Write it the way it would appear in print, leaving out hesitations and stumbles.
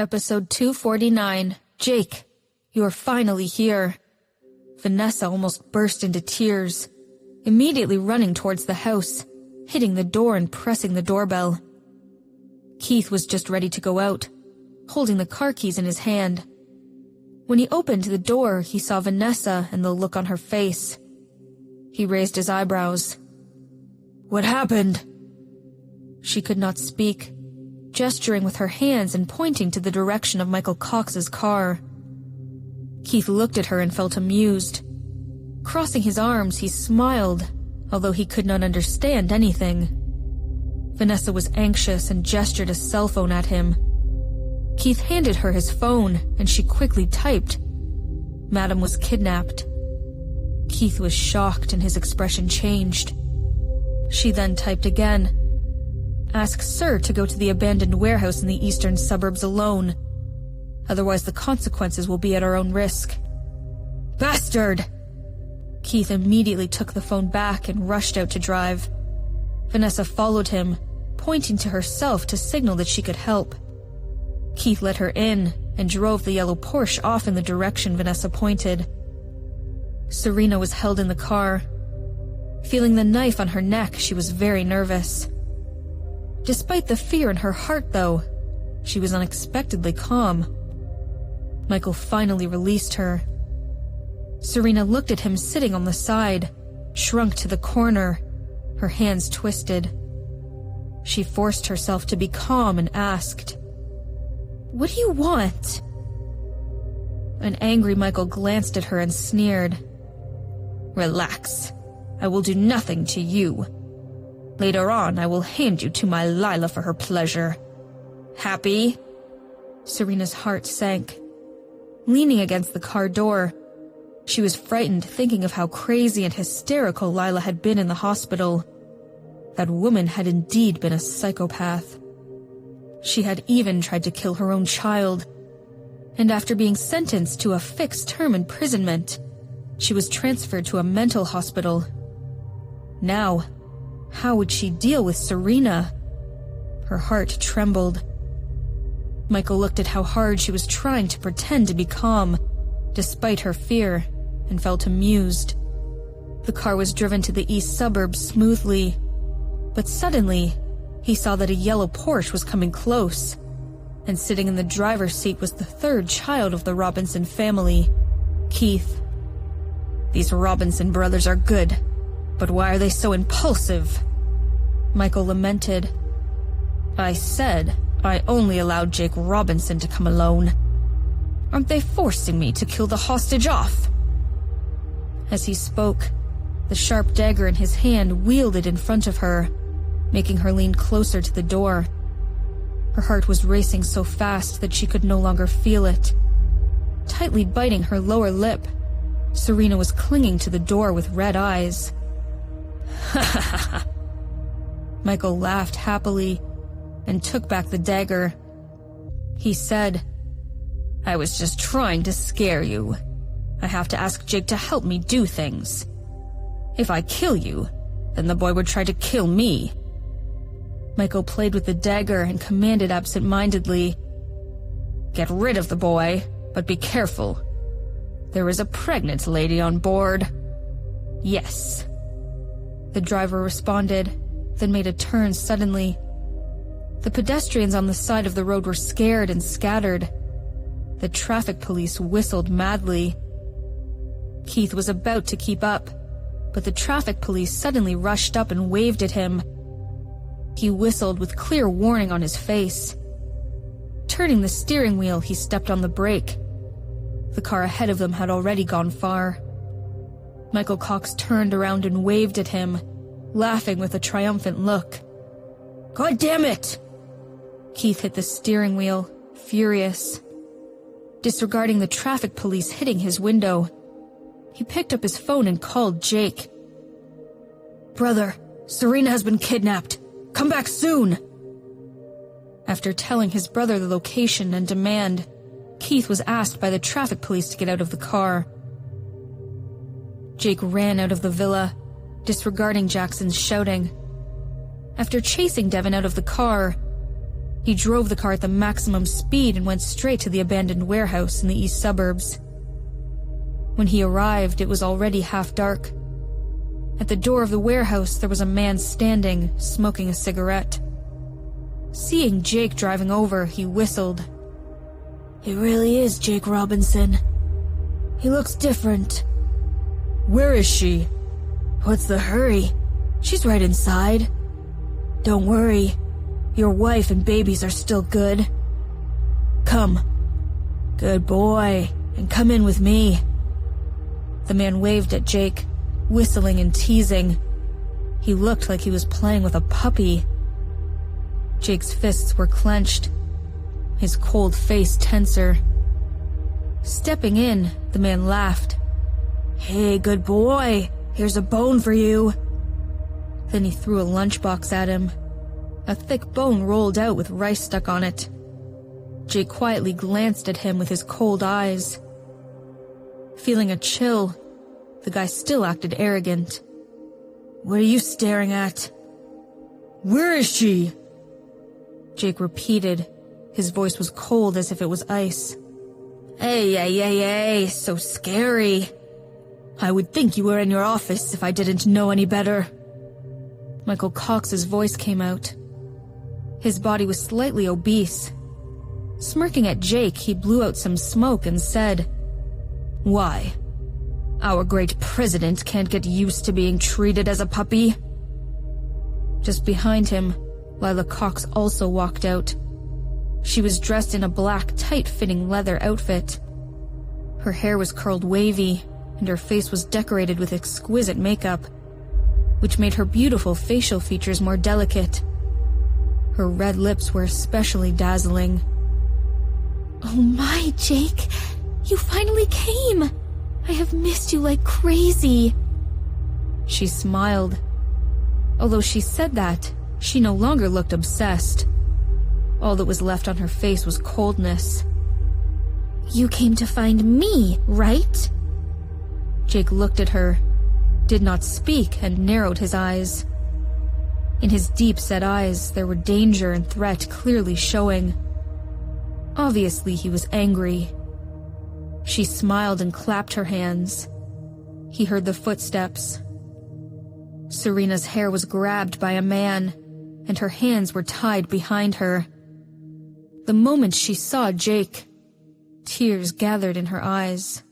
Episode 249. Jake, you are finally here. Vanessa almost burst into tears, immediately running towards the house, hitting the door and pressing the doorbell. Keith was just ready to go out, holding the car keys in his hand. When he opened the door, he saw Vanessa and the look on her face. He raised his eyebrows. "What happened?" She could not speak, gesturing with her hands and pointing to the direction of Michael Cox's car. Keith looked at her and felt amused. Crossing his arms, he smiled, although he could not understand anything. Vanessa was anxious and gestured a cell phone at him. Keith handed her his phone, and she quickly typed, "Madam was kidnapped." Keith was shocked and his expression changed. She then typed again, "Ask Sir to go to the abandoned warehouse in the eastern suburbs alone. Otherwise the consequences will be at our own risk." "Bastard!" Keith immediately took the phone back and rushed out to drive. Vanessa followed him, pointing to herself to signal that she could help. Keith let her in and drove the yellow Porsche off in the direction Vanessa pointed. Serena was held in the car. Feeling the knife on her neck, she was very nervous. Despite the fear in her heart, though, she was unexpectedly calm. Michael finally released her. Serena looked at him sitting on the side, shrunk to the corner, her hands twisted. She forced herself to be calm and asked, "What do you want?" An angry Michael glanced at her and sneered. "Relax. I will do nothing to you. Later on, I will hand you to my Lila for her pleasure. Happy?" Serena's heart sank. Leaning against the car door, she was frightened, thinking of how crazy and hysterical Lila had been in the hospital. That woman had indeed been a psychopath. She had even tried to kill her own child. And after being sentenced to a fixed-term imprisonment, she was transferred to a mental hospital. Now, how would she deal with Serena? Her heart trembled. Michael looked at how hard she was trying to pretend to be calm, despite her fear, and felt amused. The car was driven to the east suburbs smoothly, but suddenly, he saw that a yellow Porsche was coming close, and sitting in the driver's seat was the third child of the Robinson family, Keith. "These Robinson brothers are good, but why are they so impulsive?" Michael lamented. "I said I only allowed Jake Robinson to come alone. Aren't they forcing me to kill the hostage off?" As he spoke, the sharp dagger in his hand wielded in front of her, making her lean closer to the door. Her heart was racing so fast that she could no longer feel it. Tightly biting her lower lip, Serena was clinging to the door with red eyes. "Ha ha ha ha." Michael laughed happily and took back the dagger. He said, "I was just trying to scare you. I have to ask Jake to help me do things. If I kill you, then the boy would try to kill me." Michael played with the dagger and commanded absent-mindedly, "Get rid of the boy, but be careful. There is a pregnant lady on board." "Yes." The driver responded, then made a turn suddenly. The pedestrians on the side of the road were scared and scattered. The traffic police whistled madly. Keith was about to keep up, but the traffic police suddenly rushed up and waved at him. He whistled with clear warning on his face. Turning the steering wheel, he stepped on the brake. The car ahead of them had already gone far. Michael Cox turned around and waved at him, laughing with a triumphant look. "God damn it!" Keith hit the steering wheel, furious. Disregarding the traffic police hitting his window, he picked up his phone and called Jake. "Brother, Serena has been kidnapped. Come back soon!" After telling his brother the location and demand, Keith was asked by the traffic police to get out of the car. Jake ran out of the villa, disregarding Jackson's shouting. After chasing Devin out of the car, He drove the car at the maximum speed and went straight to the abandoned warehouse in the east suburbs. When he arrived, it was already half dark. At the door of the warehouse, there was a man standing, smoking a cigarette. Seeing Jake driving over, he whistled. "He really is Jake Robinson. He looks different." "Where is she?" "What's the hurry? She's right inside. Don't worry. Your wife and babies are still good. Come. Good boy, and come in with me." The man waved at Jake, whistling and teasing. He looked like he was playing with a puppy. Jake's fists were clenched, his cold face tenser. Stepping in, the man laughed. "Hey, good boy, here's a bone for you." Then he threw a lunchbox at him. A thick bone rolled out with rice stuck on it. Jake quietly glanced at him with his cold eyes. Feeling a chill, the guy still acted arrogant. "What are you staring at?" "Where is she?" Jake repeated. His voice was cold as if it was ice. Hey, so scary. I would think you were in your office if I didn't know any better." Michael Cox's voice came out. His body was slightly obese. Smirking at Jake, he blew out some smoke and said, "Why? Our great president can't get used to being treated as a puppy." Just behind him, Lila Cox also walked out. She was dressed in a black, tight-fitting leather outfit. Her hair was curled wavy, and her face was decorated with exquisite makeup, which made her beautiful facial features more delicate. Her red lips were especially dazzling. "Oh my, Jake! You finally came! I have missed you like crazy!" She smiled. Although she said that, she no longer looked obsessed. All that was left on her face was coldness. "You came to find me, right?" Jake looked at her, did not speak, and narrowed his eyes. In his deep-set eyes, there were danger and threat clearly showing. Obviously, he was angry. She smiled and clapped her hands. He heard the footsteps. Serena's hair was grabbed by a man, and her hands were tied behind her. The moment she saw Jake, tears gathered in her eyes.